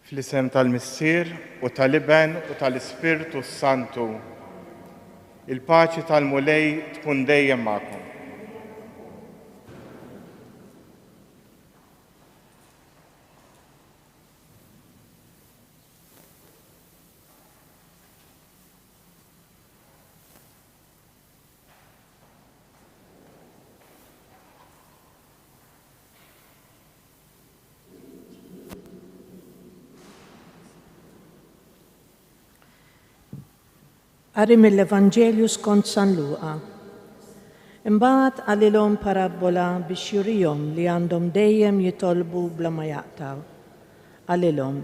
Fl-isem tal-Missier u tal-Iben u tal-Ispirtu Santu, il-paċi tal-Mulej tkun dejjem magħkom. Qari mill-Evanġelju skont San Luqa. Imbagħad għalilhom parabola biex jurihom li għandhom dejjem jitolbu bla ma jaqtaw. Għalilhom: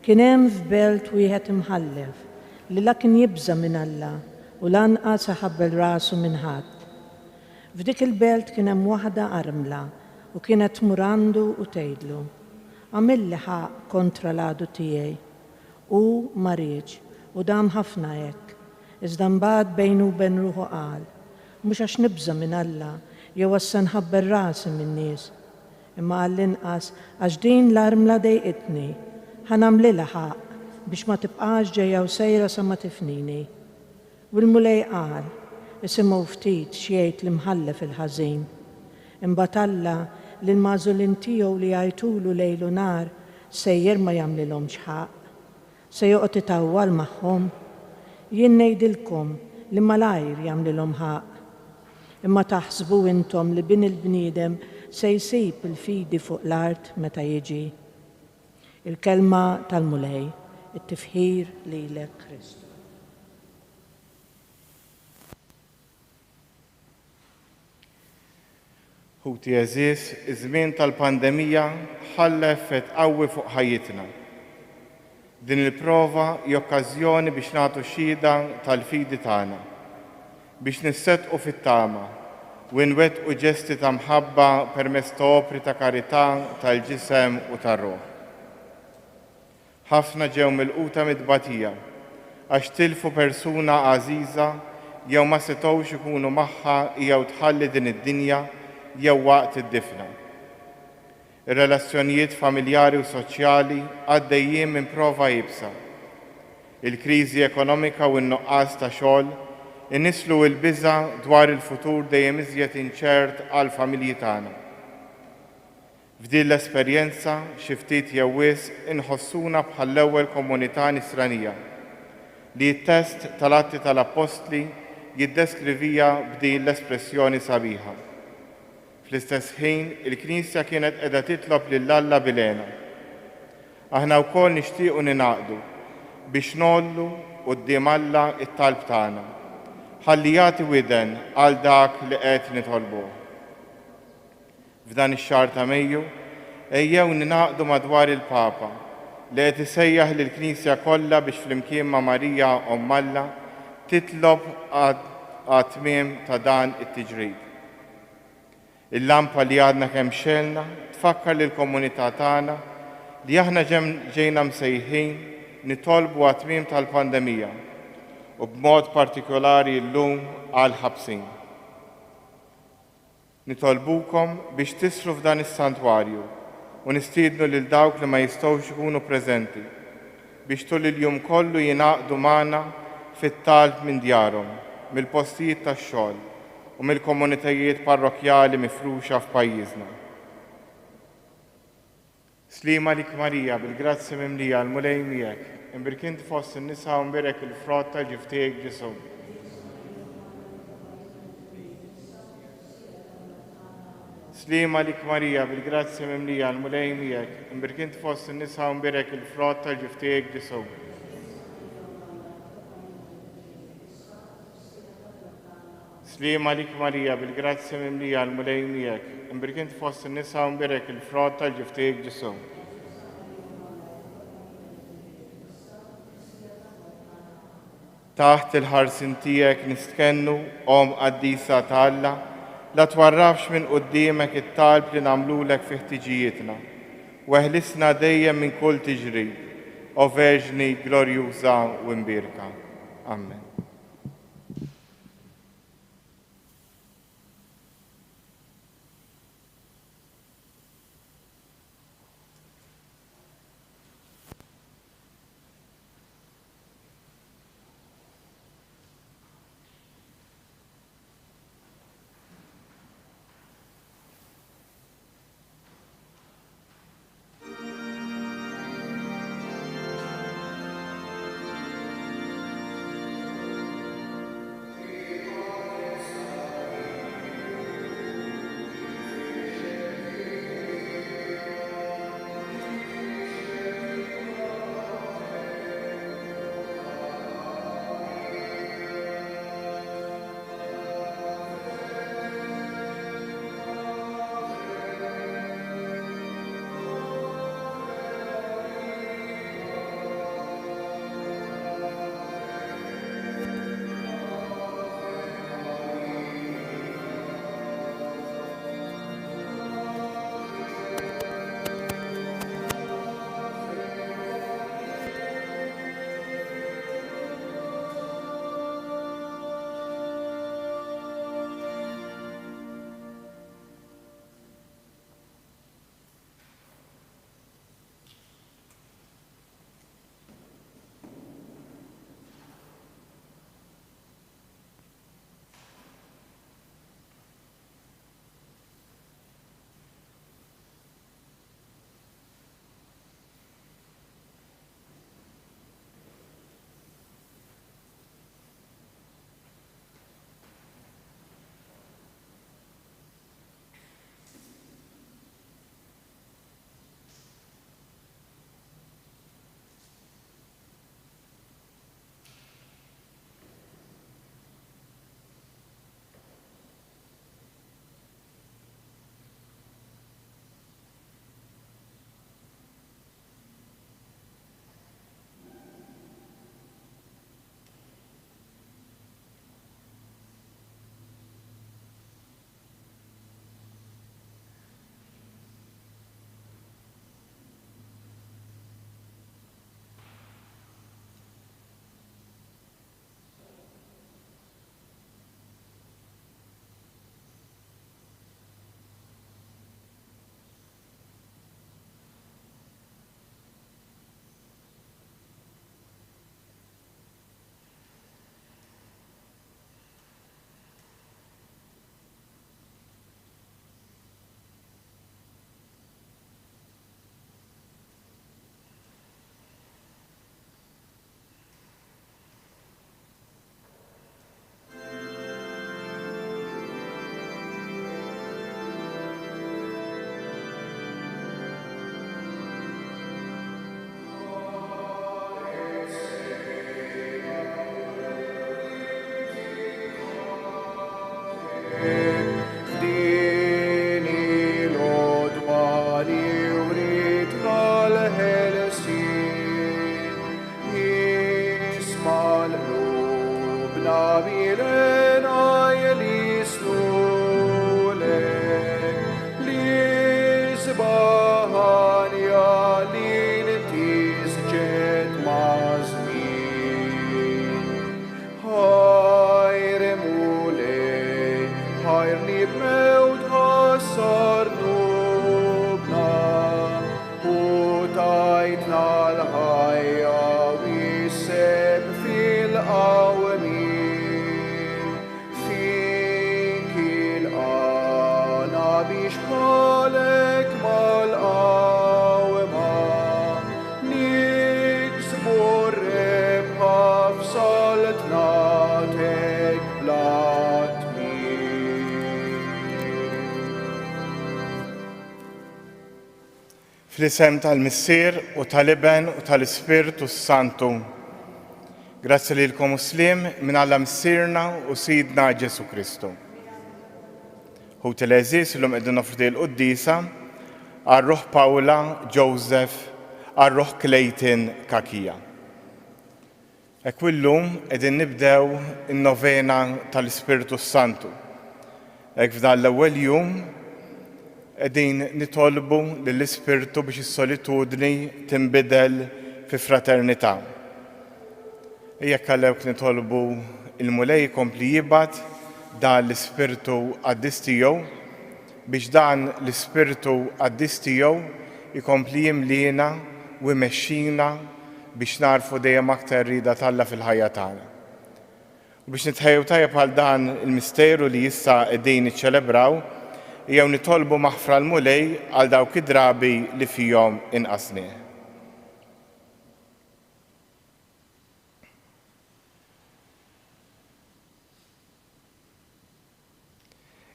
kien hemm f'belt wieħed imħallef li la kien jibża minn Alla u lanqas iħabbel rasu minn ħadd. F'dik il-belt kien hemm waħda armla u kienet tmur għandu u tgħidlu: għamilli ħaq kontra l-għadu tiegħi. U ma rridx u dam ħafna hekk. Iżda mbagħad bejnu u bejn ruħu qal: mhux għax nibża minn Alla jew għax se nħabber rasi min-nies, imma għall-inqas għax din l-armla dejqitni, ħanamlilha ħaq biex ma tibqax ġejja u sejra sa ma tifnini. U l-mulej qal: isimgħu ftit x'jgħid l-imħallef il-ħażin. Imbagħad Alla lil magħżulin tiegħu li jgħajtulu lejl u nar sejjer ma jagħmlilhomx ħaq, se joqgħod itawwal magħhom. Jien ngħidilkom li malajr jagħmlilhom ħaq. Imma taħsbu intom li bin il-bniedem se jsib il-fidi fuq l-art meta jiġi. Il-kelma tal-Mulej, it-tifħir lilek Kristu. Ħuti eżiż, iż-żmien tal-pandemija ħalla effett qawwi fuq ħajjitna. Din il-prova hi okkażjoni biex nagħtu xhieda tal-fidi tagħna, biex nissettqu fit-tama u nwettqu ġesti ta' mħabba permezz ta' opri ta' karità tal-ġisem u tar-ruħ. Ħafna ġew milquta mid-tbatija għax tilfu persuna għażiża jew ma setgħux ikunu magħha jew tħalli din id-dinja jew waqt id-difna. Ir-relazzjonijiet familjari u soċjali għaddejjin minn prova jibsa. Il-kriżi ekonomika u n-nuqqas ta' xogħol inislu l-biża' dwar il-futur dejjem iżjed inċert għall familji tagħna. F'din l-esperjenza xi ftit jew wisq inħossuna bħall-ewwel komunità nisranija li t-test tal-Atti tal-Apostli jiddeskrivija b'din l-espressjoni sabiħa. Fl-istess ħin, il-Knisja kienet qiegħda titlob lil Alla bilena. Aħna wkoll nixtiequ ninaqdu biex nollu quddiem Alla t-talb tagħna, ħalli jagħti widen għal dak li qed nitolbuh. F'dan ix-xahar ta' Mejju ejjew ninaqdu madwar il-Papa li qed isejjaħ lill-Knisja kollha biex flimkien ma' Marija Omm Alla titlob għat-tmiem ta' dan it-tiġrid. Il-lampa li għadna kemm xelna tfakkar lill-komunità tagħna li aħna ġejna msejħin nitolbu għat-tmiem tal-pandemija u b'mod partikolari llum għall-ħabsin. Nitolbukom biex tisru f'dan is-santwarju u nistiednu lil dawk li ma jistgħux ikunu preżenti biex tul il-jum kollu jingħaqdu magħna fit-talb minn djarhom, mill-postijiet tax-xogħol u mill-komunitajiet parrokjali mifruxa f'pajjiżna. Slima lik Marija, bil-grazzi mimlija l-Mulej miegħek, imbirkint fost in-nisa u mbirek il-frott tal-ġif tiegħek Ġesu. Slima lik Marija, bil-grazzi mimlija l-Mulej miegħek, imbirkint fost in-nisa u mbirek il-frott tal-ġif tiegħek Ġesu. Slima lik Marija, bil-grazzi mimlija l-Mulej miegħek, imbirkint fost in-nisa u mbirek il-frott tal-ġif tiegħek Ġesu. Taħt il-ħarsin tiegħek nistkennu, Om Quddiesa ta' Alla, la twarrafx minn quddiemek it-talb li nagħmlulek fi ħtiġijietna, u eħlisna dejjem minn kull tiġrid, o Verġni glorjuża u mbirka. Amen. Fl-isem tal-Missier u tal-Iben u tal-Ispirtu Santu. Grazzi lilkom Muslim minn Alla Missierna u Sidna Ġesu Kristu. Hu tal-eżis l-lum qegħdin nofrdi l-Quddiesa għar-Ruħ Pawla Joseph għar-Ruħ Clayton Kakija. Hekk illum qegħdin nibdew in-novena tal-Ispirtu Santu. Hekk f'dan l-ewwel jum qegħdin nitolbu lill-Ispirtu biex is-solitudni tinbidel fi fraternità. Jekk għalhekk nitolbu il-Mulej jkompli jibgħat dan l-Ispirtu Qaddis tiegħu biex dan l-Ispirtu Qaddis tiegħu jkompli jimliena u jmexxina biex narfu dejjem aktar rieda tagħha fil-ħajja tagħna. U biex nitħejju tajjeb għal dan il-misteru li issa qegħdin niċċelebraw, jew nitolbu maħfra l-Mulej għal dawk id-drabi li fihom inqasnieh.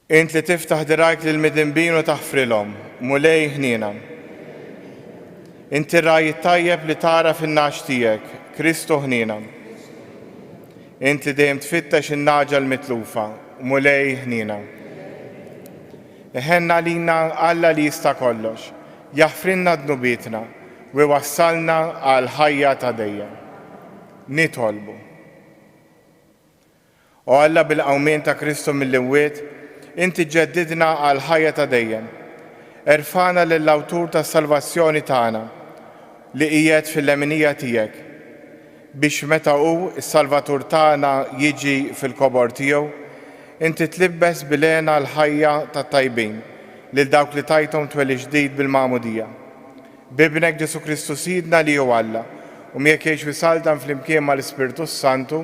Int li tiftaħ dirajk lill-midinbin u taħfrilhom, Mulej ħniena. Inti raj tajjeb li tara fin-nax tiegħek, Kristu ħniena. Int li dejjem tfittex in-naġa l-mitlufa, Mulej ħniena. Iħenna lina Alla li jista' kollox, jaħfrinna dnubietna u jwassalna għal ħajja ta' dejjem. Nitolbu. U Alla bil-qawmien ta' Kristu mill-imwiet, inti ġeddidna għal ħajja ta' dejjem. Erfana lill-Awtur tas-salvazzjoni tagħna li qiegħed fil-leminija tiegħek biex meta hu s-Salvatur tagħna jiġi fil-kobor tiegħu, inti tlibbes bilena l-ħajja tat-tajbin lil dawk li tajthom tweli ġdid bil-Magħmudija. Bibnek Ġesu Kristu Sidna li hu Alla u miegħek jgħix wisaltan flimkien mal-Ispirtu Santu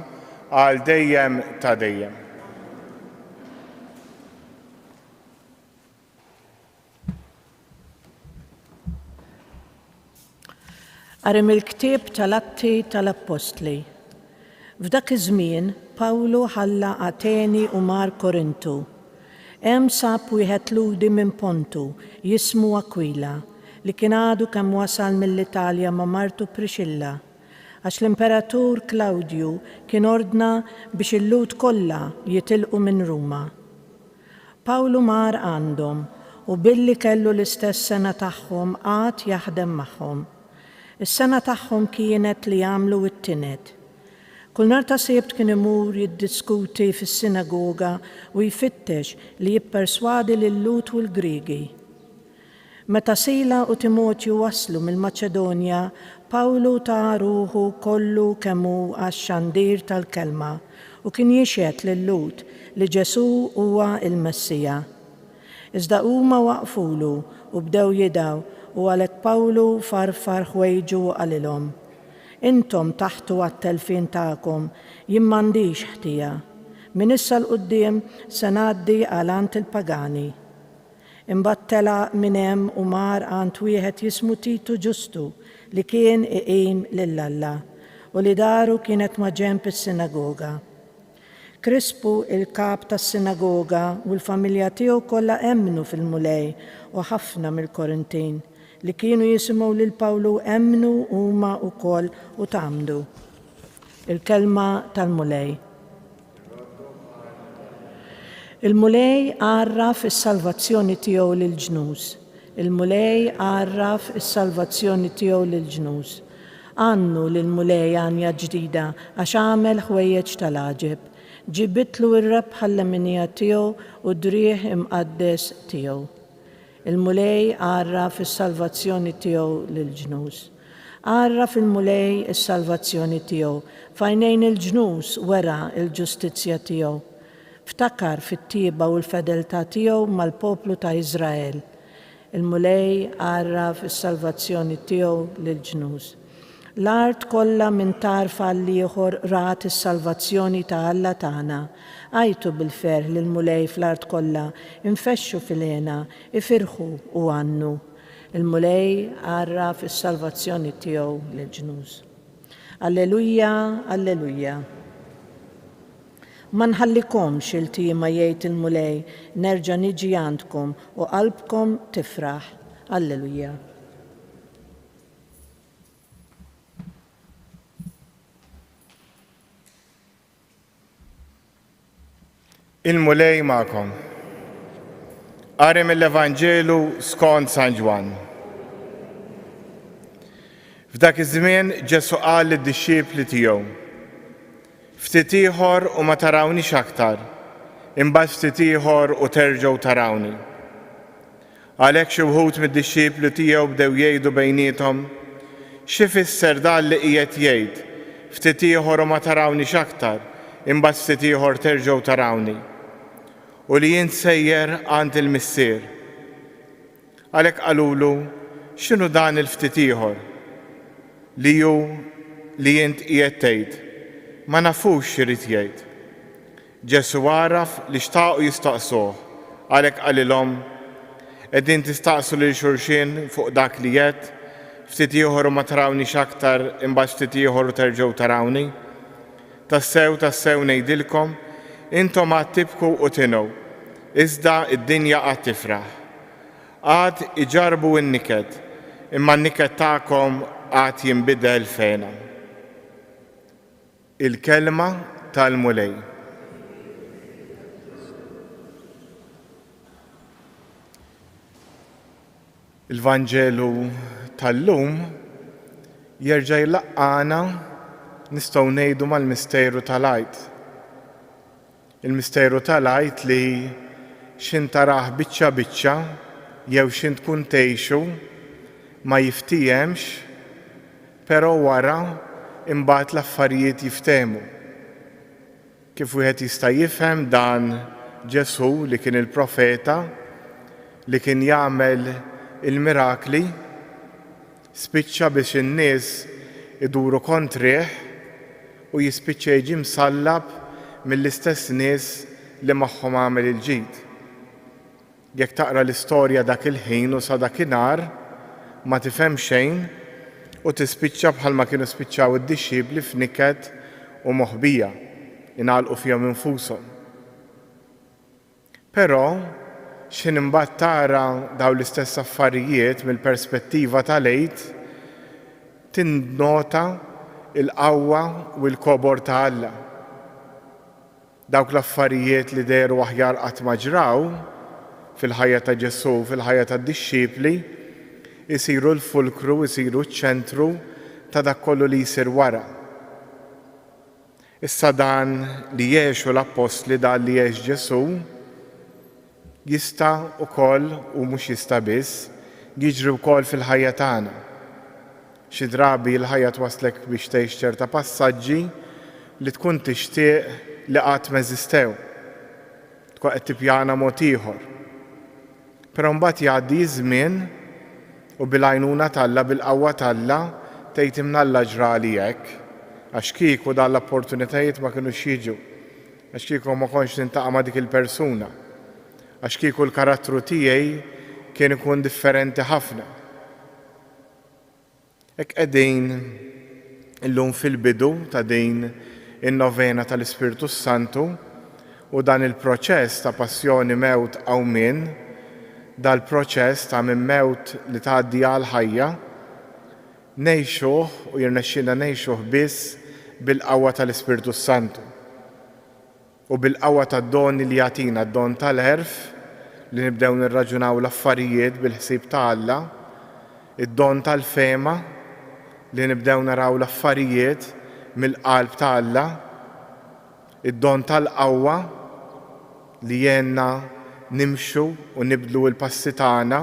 għal dejjem ta' dejjem. Arem il-ktieb tal-Atti tal-Apostli. F'dak iż-żmien Pawlu ħalla Ateni u mar Korintu. Hemm sab wieħed ludi minn Pontu jismu Akwila li kien għadu kemm wasal mill-Italja ma' martu Priscilla għax l-Imperatur Klawdju kien ordna biex il-lud kollha jitilqu minn Ruma. Pawlu mar għandhom u billi kellu l-istess sena tagħhom għad jaħdem magħhom. Is-sena tagħhom kienet li jagħmlu t-tienet. Kull nhar ta' Sibt kien imur jiddiskuti fis-sinagoga u jfittex li jipperswadi lil-Lut u l-Griegi. Meta Sila u Timotju waslu mill-Maċedonja, Pawlu ta' ruħu kollu kemm hu għax-xandir tal-kelma u kien jixhed lil-Lut li Ġesu huwa l-Messija. Iżda huma waqfulu u bdew jidaw u għalhekk Pawlu farfar ħwejġu għalilhom. Intom taħtu għat-telfin tagħkom, jien m'għandix ħtija. Min issa l-qudiem se ngħaddi għal għand il-pagani. Imbagħad telaq minn hemm u mar għand wieħed jismu Titu Ġustu li kien iqim lill-Alla u li daru kienet ma' ġenb is-sinagoga. Krispu il-kap tas-sinagoga u l-familja tiegħu kollha emmnu fil-Mulej u ħafna mill-Korintin li kienu jisimgħu lil Pawlu emmnu huma wkoll u tagħmdu. Il-kelma tal-Mulej. Il-Mulej għarraf is-salvazzjoni tiegħu lill-ġnus. Il-Mulej għarraf is-salvazzjoni tiegħu lill-ġnus. Għannu lill-Mulej għanja ġdida għax għamel ħwejjeġ tal-għaġeb. ġibitlu ir-rebħa ħall-leminija tiegħu u drieħ imqaddes tiegħu. Il-mulej għarra fis-salvazzjoni tiegħu lill-ġnus. Għarra fil-mulej is-salvazzjoni tiegħu, f'għajnejn il-ġnus wera il-ġustizzja tiegħu. Ftakar fit-tieba u l-fedeltà tiegħu mal-poplu ta' Iżrael. Il-mulej għarra fis-salvazzjoni tiegħu lill-ġnus. L-art kollha minn tarfa għal ieħor rat is-salvazzjoni ta' Alla tagħna. Għajtu bil-ferħ lil mulej fl-art kollha, infexxu fil-għena, ifirħu u għannu. Il-mulej għarra fis-salvazzjoni tiegħu lill-ġnus. Alleluja, alleluja. Ma nħallikomx il-tiema jgħid il-mulej, nerġa' niġi għandkom u qalbkom tifraħ. Alleluja. Il-mulej magħkom. Qari mill-Evanġelu skont San Ġwan. F'dak iż-żmien Ġesu qal lid-dixxiepli tiegħu: ftit ieħor u ma tarawniex aktar, imbagħad ftit ieħor u terġgħu tarawni. Għalhekk xi wħud mid-dixxiepli tiegħu bdew jgħidu bejniethom: x'ifisser dan li qiegħed jgħid, ftit ieħor u ma tarawniex aktar, imbagħad ftit ieħor terġgħu tarawni. U li jien sejjer għand il-missier. Għalhekk qalulu: x'inhu dan il-ftit ieħor li hu li jien qiegħed tgħid? Ma nafux x'irid jgħid. Ġesu għaraf li xtaqu jistaqsuh, għalhekk qalilhom: qegħdin tistaqsu lil xulxin fuq dak li jgħid, ftit ieħor u ma tarawniex aktar, imbagħad ftit ieħor u terġgħu tarawni? Tassew ngħidilkom, intom għad tibku u tingħu, iżda id-dinja għad tifraħ. Għad iġarbu n-niked, imma n-niked tagħkom għad jinbidel fena. Il-kelma tal-mulej. Il-Vanġelu tal-lum jerġa' jlaqqana nistgħu ngħidu mal-misteru tal-Għid. Il-misteru tal-Għid li x'in taraħ biċċa biċċa jew x'in tkun tgħixu ma jiftihemx, però wara imbagħad l-affarijiet jiftehmu. Kif wieħed jista' jifhem dan Ġesu li kien il-profeta li kien jagħmel il-mirakli spiċċa biex in-nies iduru kontrih u jispiċċa jiġi msallab mill-istess nies li magħhom għamel il-ġid. Jekk taqra l-istorja dak il-ħin u sa dakinhar ma tifhem xejn u tispiċċa bħalma kienu spiċċaw id-dixxiepli f'niked u moħbija ingħalqu fihom infushom. Però x'in imbagħad tara dawn l-istess affarijiet mill-perspettiva tal-Għid tinnota il-qawwa u l-kobor ta' Alla. Dawk l-affarijiet li deru aħjar qatt ma ġraw fil-ħajja ta' Ġesu, fil-ħajja tad-dixxiepli, isiru l-fulkru, isiru ċ-ċentru ta' dak kollu li jsir wara. Issa dan li jgħixu l-Apostli, dan li jgħix Ġesu, jista' ukoll u mhux jista' biss jiġri wkoll fil-ħajja tagħna. Xi drabi l-ħajja twaslek biex tgħix ċerta passaġġi li tkun tixtieq li qatt ma eżistew. Tkun qed tippjana mod ieħor. Però mbagħad jgħaddi żmien u bil-għajnuna t'Alla, bil-qawwa t'Alla, tgħid imnalla ġrali hekk, għax kieku dan l-opportunitajiet ma kinux jiġu, għax kieku ma kontx nintaqa' ma' dik il-persuna, għax kieku l-karattru tiegħi kien ikun differenti ħafna. Hekk qegħdin illum fil-bidu ta' din in-novena tal-Ispiritu Santu u dan il-proċess ta' passjoni, mewt qawmien, dal-proċess ta' minn mewt li tgħaddi għal ħajja, ngħixuh u jirnexxina ngħixuh biss bil-qawwa tal-Ispiritu Santu u bil-qawwa tad-doni li jagħtina, d-don tal-għerf li nibdew nirraġunaw l-affarijiet bil-ħsieb ta' Alla, id-don tal-fema li nibdew naraw l-affarijiet mill-qalb ta' Alla, id-don tal-qawwa li jenna nimxu u nibdlu l-passi tagħna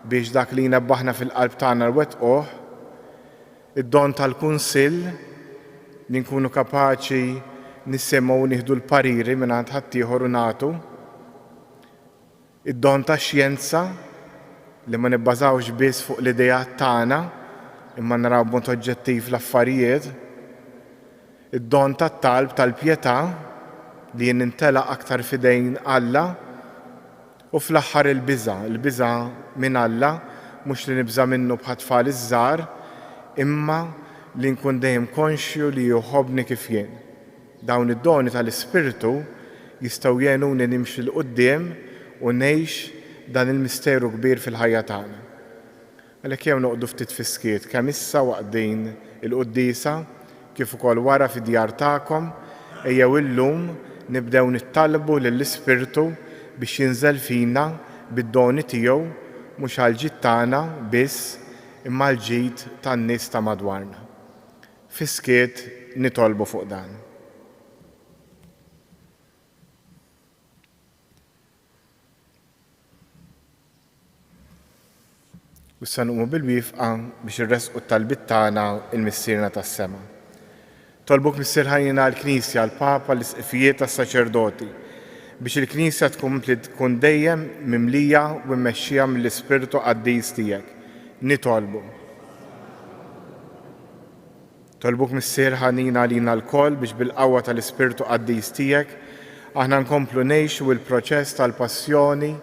biex dak li jnebbaħna fil-qalb tagħna rwettquh, id-don tal-kunsill li nkunu kapaċi nissemgħu u nieħdu l-pariri mingħand ħaddieħor u nagħtu, id-don tax-xjenza li ma nibbażawx biss fuq l-idejat tagħna imma naraw b'mod oġġettiv l-affarijiet, id-don tat-talb tal-pjetà li nintela' aktar f'idejn Alla, u fl-aħħar il-biża' minn Alla mhux li nibża' minnu bħat-tfal iż-żgħar, imma li nkun dejjem konxju li joħobni kif jien. Dawn id-doni tal-Ispirtu jistgħu jgħinuni nimxi l quddiem u ngħix dan il-misteru kbir fil-ħajja tagħna. Għalhekk jew noqogħdu ftit fiskiet kemm issa waqt din il-Quddiesa kif ukoll wara fid-djar tagħkom, ejjew illum nibdew nittalbu lill-Ispirtu biex jinżel fina bid-doni tiegħu mhux għall-ġid tagħna biss imma għall-ġid tan-nies ta' madwarna. Fiskiet nitolbu fuq dan. U issa nqumu bil-wifqa biex irresqu t-talbit tagħna il-missierna tas-sema. Tolbuk Missier ħajjina l-Knisja, l-Papa, l-isqifijiet tas-saċerdoti biex il-Knisja tkun dejjem mimlija u mmexxija mill-Ispirtu Quddies tiegħek. Nitolbu. Tolbuk Missier ħanina għalina l-koll biex bil-qawwa tal-Ispirtu Quddies tiegħek aħna nkomplu ngħixu l-proċess tal-passjoni,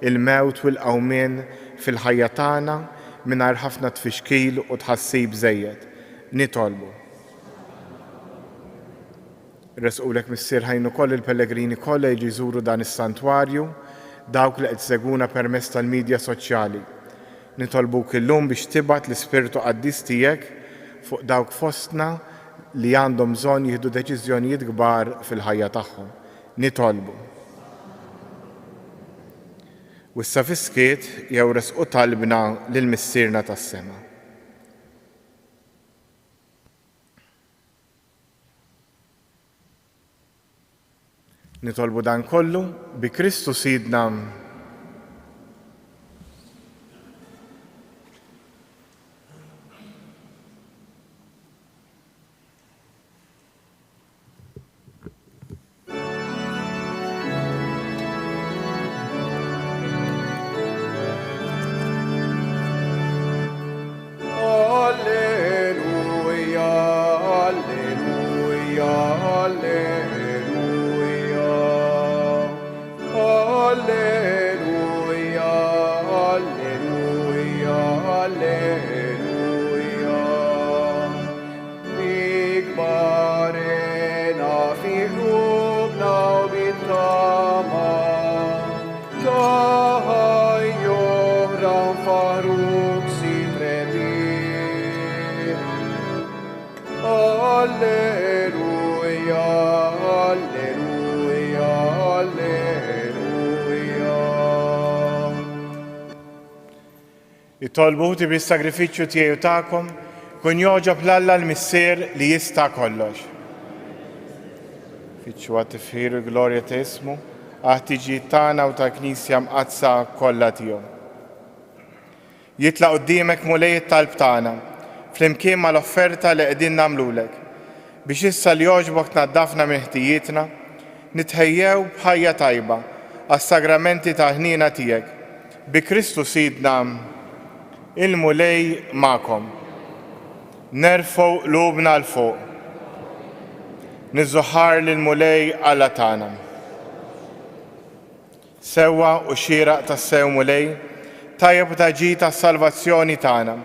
il-mewt u l-qawmien fil-ħajja tagħna mingħajr ħafna tfixkil u tħassib żejjed. Nitolbu. Resqulek Missier ħajn ukoll il-Pellegrini kollha jiġu jżuru dan is-santwarju, dawk li qed seguna permezz tal-midja soċjali. Nitolbuk illum biex tibgħat l-Ispirtu Quddies tiegħek fuq dawk fostna li għandhom bżonn jieħdu deċiżjonijiet kbar fil-ħajja tagħhom. Nitolbu. U issa fiskiet jew resqu talbna lill-missierna tas-sema. Nitolbu dan kollu bi Kristu Sidna. Tolbuti bis-sagrifiċċju tiegħu tagħkom kun joġob l-Alla l-Missier li jista' kollox. Fittxu għat-tifħir u glorja ta' ismu, għat-tiġijiet tagħna u tal-Knisja mqazza kollha tiegħu. Jitlaq quddiemek mulej it-talb tagħna flimkien mal-offerta li qegħdin nagħmlulek biex issa li jogħġbok tnaddafna minn ħtijietna, nitħejjew b'ħajja tajba għas-sagramenti ta' ħniena tiegħek. Bi Kristu Sidna il-mulej ma'kom. Nerfgħu qlubna l fuq. Niżżoħħar lill-mulej Alla tagħna. Sewwa u xieraq tas-sew mulej, tajjeb ta' ġid tas-salvazzjoni tagħna,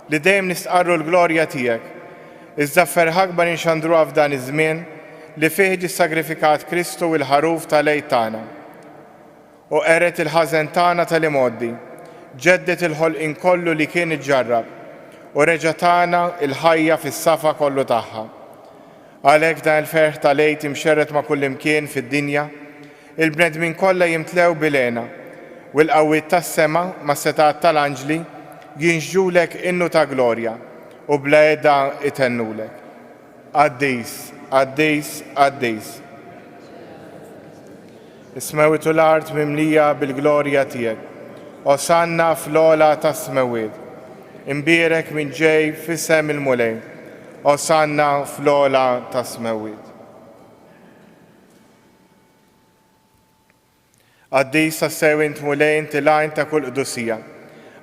li dejjem nistqarru l-glorja tiegħek. Iżda ferħ akbar inxandruha f'dan iż-żmien li fih ġie sagrifikat Kristu il-ħaruf tal-Għid tagħna. U qeret il-ħażen tagħna tal-imoddi, ġeddet il-ħolqien kollu li kien iġġarrab u reġa' tagħna il-ħajja fis-safa kollu tagħha. Għalhekk dan il-ferħ tal-Għid imxerret ma' kull imkien fid-dinja, il-bnedmin kollha jimtlew bil-għena u l-qawwiet tas-sema mas-setat tal-anġli jinxġulek innu ta' glorja u bla għedha itennulek. Quddies, Quddies, Quddies, Is-semawit u l-art mimlija bil-glorja tiegħek. Osanna fl-ola tas-semawit. Imbierek minn ġej f'isem il-mulej. Osanna fl-ola tas-semawit. Qaddis tas-sew int mulej inti l-għajn ta' kull qdusija.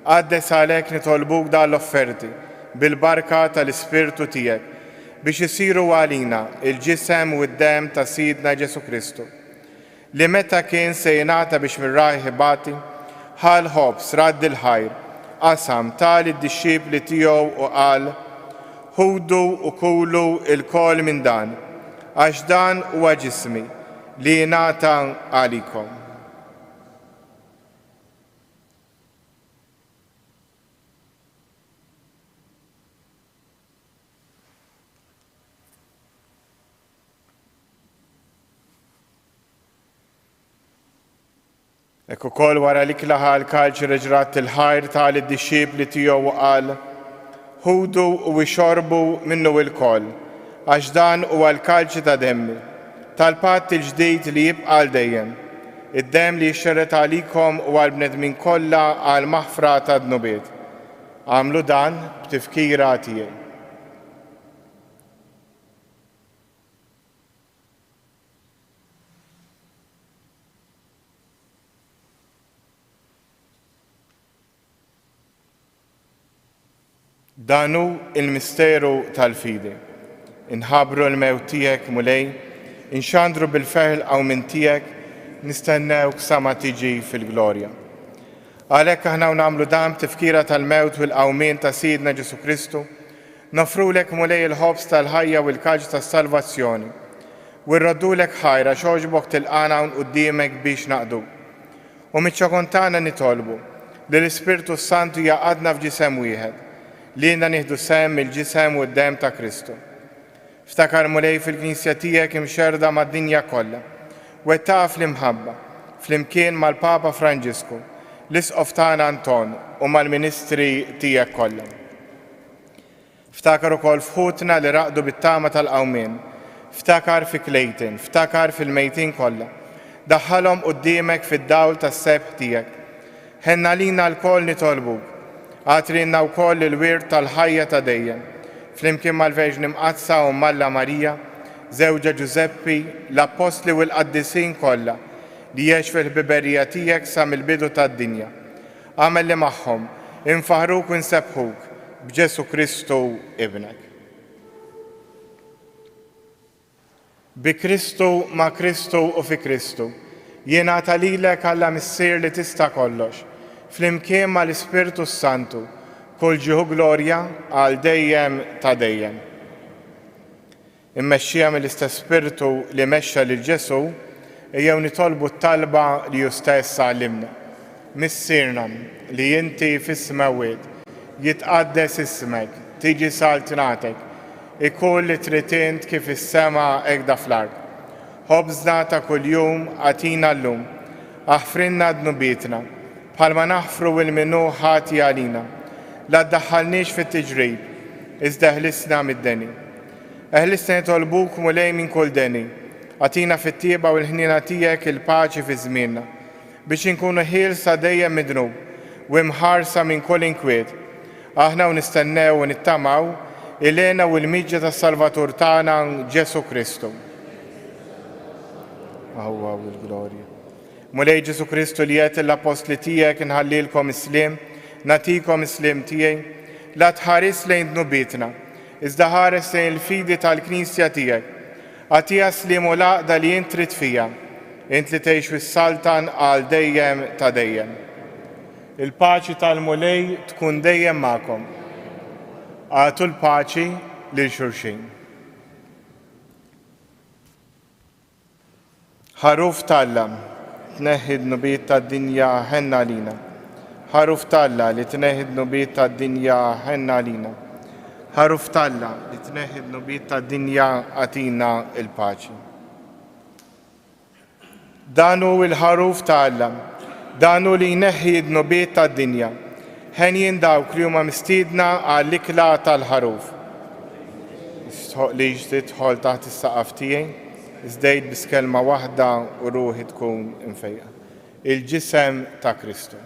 Qaddes għalhekk nitolbuk dan l-offerti bil-barka tal-Ispirtu tiegħek biex isiru għalina il-ġisem u d-dem ta' Sidna Ġesu Kristu, li meta kien se jingħata biex mir-raħi ħibati, ħal ħobs radd il-ħajr, qasam tal-id-dixxipli tiegħu u qal: ħudu u kulu il-kol minn dan, għax dan huwa ġismi li jingħata għalikom. Ekku kol wara li klaħa l-kalċi reġrat il-ħajr tal-id-dixxipli tiegħu u qal: ħudu u ixorbu minnu il-kol, għax dan huwa l-kalċi ta' demmi, tal-patt il-ġdid li jibqa' għal dejjem, id-demm li jixxerret għalikom u għall-bnedmin kollha għal maħfra ta' dnubiet. Għamlu dan b'tifkira tiegħi. Danu il-misteru tal-fidi. Inħabru l-mewt tiegħek mulej, inxandru bil-feħl għaw minn tiegħek, nistennewk sa ma tiġi fil-glorja. Għalhekk aħna nagħmlu dan tifkira tal-mewt u l-qawmien ta' Sidna Ġesu Kristu, nofrulek mulej il-ħobs tal-ħajja u l-kalġ tas-salvazzjoni, u rroddulek ħajra xogħġbok tilqana hawn quddiemek biex naqdu. U miċ-ċokontana nitolbu li l-Ispirtu Santu jaqadna f'ġisem wieħed, li jenna nieħdu sem il-ġisem u d-dem ta' Kristu. Ftakar mulej fil-Knisja tiegħek imxerda mad-dinja kollha, wettaha fl-imħabba, fl-imkien mal-Papa Franġisku, l-Isqof tagħna Anton u mal-Ministri tiegħek kollha. Ftakar ukoll fħutna li raqdu bit-tama tal-qawmien, ftakar fi Klejtin, ftakar fil-mejtin kollha, daħħalhom quddiemek fid-dawl tas-sebħ tiegħek. Ħenna lina l-koll nitolbuk, għatrinna u koll il-wirt tal-ħajja ta' dejjem, flimkien mal-Verġni Mqazza u Malla Marija, żewġa Ġuzeppi, l-Apostli u l-Qaddisin kollha li jgħix fil-ħbiberija tiegħek sa mill-bidu tad-dinja. Għamel li magħhom infaħruk u nsebħuk b'Ġesu Kristu ibnek. Bi Kristu, ma' Kristu u fi Kristu, jingħata lilek Alla missier li tista' kollox, flimkien ma' l-Ispirtu Santu, kull ġieħu glorja għal dejjem ta' dejjem. Immexxija mill-istess Spiritu li mexxa lil Ġesu, ejjew nitolbu t-talba li hu stess għallimna. Missierna li inti fis-semawit, jitqaddes ismek, tiġi saltnatek, ikun li trid int kif is-sema hekk fl-ard. Ħobżna ta' kuljum għatina llum, aħfrinna dnubietna, bħalma naħfru il-minu ħati għalina, la ddaħħalniex fit-tiġrib, iżda ħlisna mid-deni. Eħlisna nitolbuk mulej minn kull deni, għatina fit-tieba u l-ħnina tiegħek il-paċi fi żmienna, biex inkunu ħielsa dejjem midnub u imħarsa minn kull inkwiet. Aħna u nistennew u nittamaw il-għena u l-miġġa tas-Salvatur tagħna Ġesu Kristu. Għawa u l-glorja. Mulej Ġesu Kristu li qed l-apostli tiegħek inħallilkom islim, natikom islim tiegħi, la tħares lejn dnubietna, iżda ħares lejn il-fidi tal-Knisja tiegħek. Għatija slim u laqda li int trid fija, int li tgħix fis-saltan għal dejjem ta' dejjem. Il-paċi tal-mulej tkun dejjem magħkom. Għatu l-paċi lil xulxin. Ħaruf Talla, tneħħi d-nubiet tad-dinja ħenna lina. Ħaruf Talla li tneħħi d-nubiet tad-dinja ħenna lina. Ħaruf Talla li tneħħi d-nubiet tad-dinja għatina il-paċi. Danu il-ħaruf Talla, danu li jneħħi d-nubiet tad-dinja. Ħen jindawk li huma mistiedna għall-ikla tal-ħaruf. Li tidħol taħt is-saqaf tiegħi, żdejt bis-kelma waħda u ruħi tkun imfejqa. Il-ġisem ta' Kristu.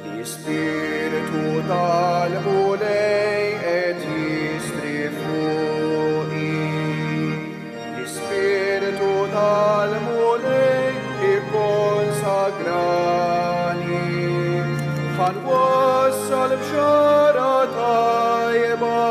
L-Ispiritu tal-mulej qed jistri fuqi. L-Ispiritu tal-mulej ikkonsagrani. Ħanwassal b'xara tajba,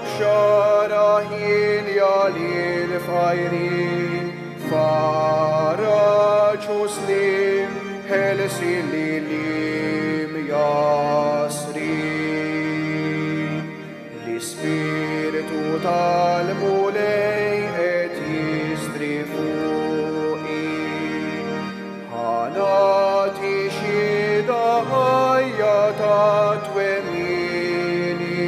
b'xara ħilja lil fajrin, faraġ u slim, ħelsi lilim jasrin. L-Ispiritu tal-mulej qed jistri fuqi. Ħanati xhieda ħajja ta' twemini,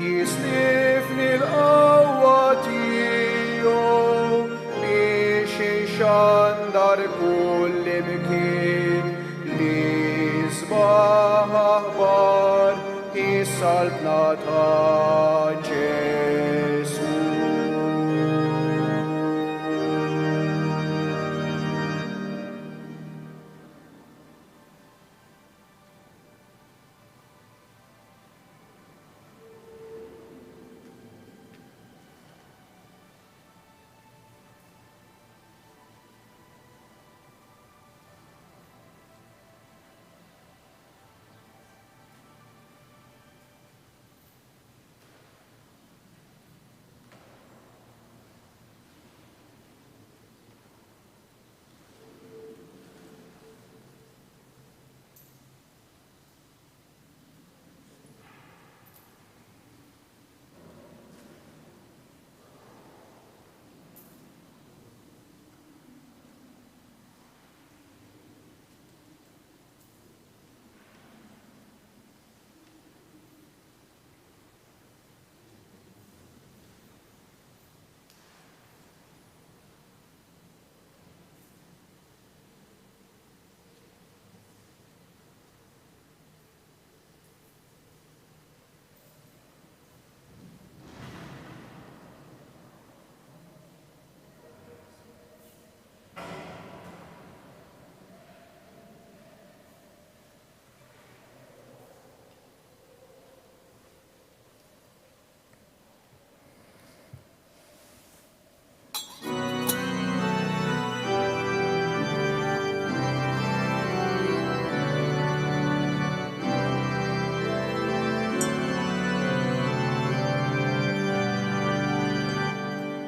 jislifni l-qawwa tiegħu biex inxandar kull imkien li sbaħ aħbar is-salbna ta' Ġesu.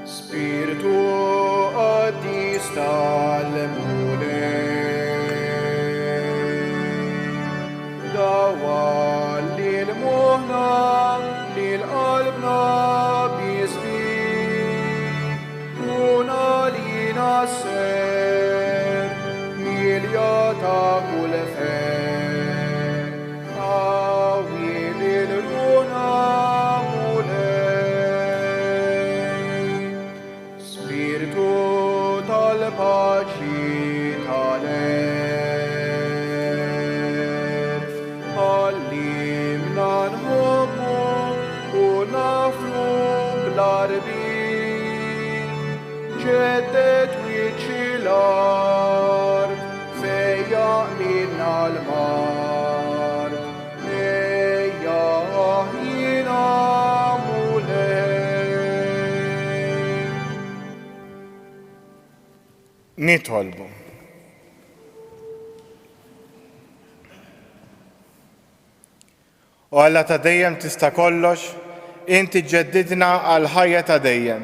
Spiritu Quddies tal-mulej, dawa lil moħħna lil qalbna bisbih, kuna lina ser milja ta' kull fer, qawwi lil ruħna paċi tal-erf, għallimna nħobbu u naflu bl-arbin, ġeddet wiċċi l-art fejja minna l-mart, ejja aħjina nitolbu. U Alla ta' dejjem tista' kollox, inti ġeddidna għal ħajja ta' dejjem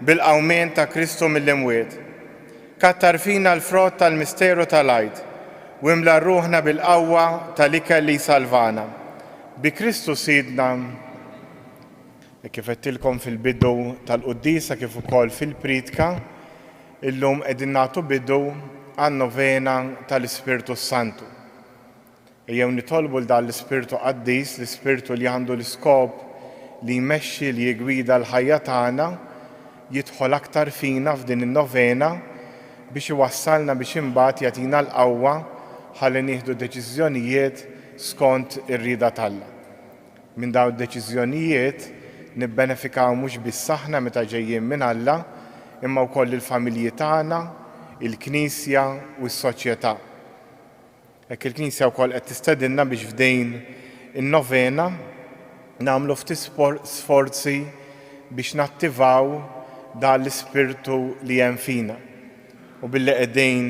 bil-qawmien ta' Kristu mill-imwiet. Kattar fina l-frott tal-misteru tal-Għid u imla ruħna bil-qawwa tal-ikel li salvana. Bi Kristu sidna, kif qedtilkom fil-bidu tal-Quddiesa kif ukoll fil-Pritka, illum qegħdin nagħtu bidu għan-novena tal-Ispirtu Santu. Ejjew nitolbu l dan l-Ispirtu Qaddis, l-Ispirtu li għandu l-iskop li jmexxi li jigwida l-ħajja tagħna, jidħol aktar fina f'din in-novena biex iwassalna biex imbagħad jagħtina l-qawwa ħalli nieħdu deċiżjonijiet skont ir-rieda tagħha. Minn dawn id-deċiżjonijiet nibbenefikaw mhux biss aħna meta ġejjin minn Alla, imma wkoll il-familji tagħna, il-Knisja u s-soċjetà. Hekk il-Knisja wkoll qed tistedinna biex f'dejn in-novena nagħmlu ftit sforzi biex nattivaw dan l-ispirtu li hemm fina. U billi qegħdin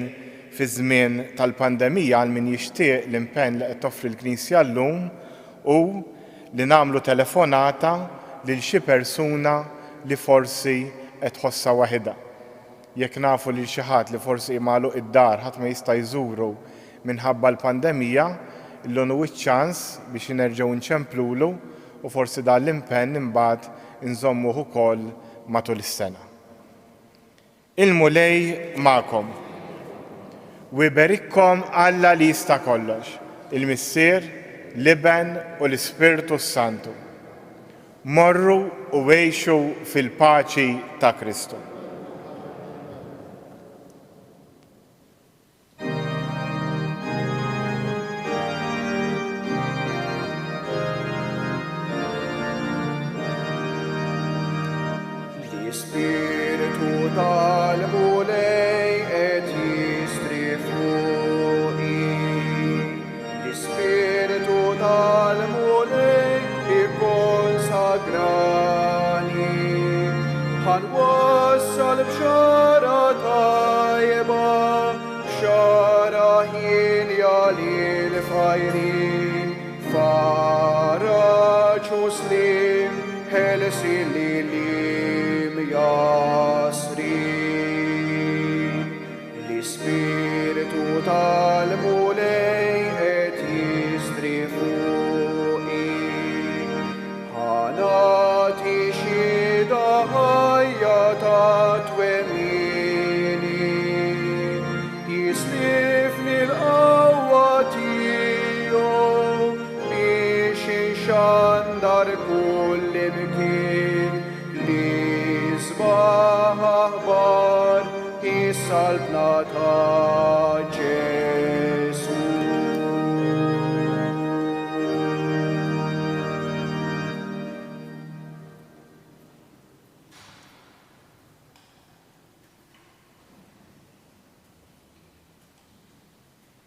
fi żmien tal-pandemija għal min jixtieq l-impenn li qed toffri l-Knisja llum u li nagħmlu telefonata lil xi persuna li forsi qed tħossha waħedha. Jekk nafu lil xi ħadd li forsi magħluq id-dar ħadd ma jista' jżuru minħabba l-pandemija, illum hu ċ-ċans biex nerġgħu nċemplulu u forsi dan l-impenn imbagħad inżommuh ukoll matul is-sena. Il-mulej magħkom. U jberikkom Alla li jista' kollox, il-Missier, l-Iben u l-Ispirtu Santu. Morru u għejxu fil-paċi ta' Kristu. L-Ispiritu tal-mulej qed jistri fuqi. L-Ispiritu tal-mulej ikkonsagrani. Ħanwassal b'xara tajba, b'xara ħilja lil fajrin, faraġ u slim, ħelsi lilim jasrin. L-Ispiritu tal-mulej qed jistri fuqi. Ħanati xhieda ħajja ta' twemini, jislifni l-qawwa tiegħu biex inxandar kull imkien li sbaħ aħbar jissalbna ta'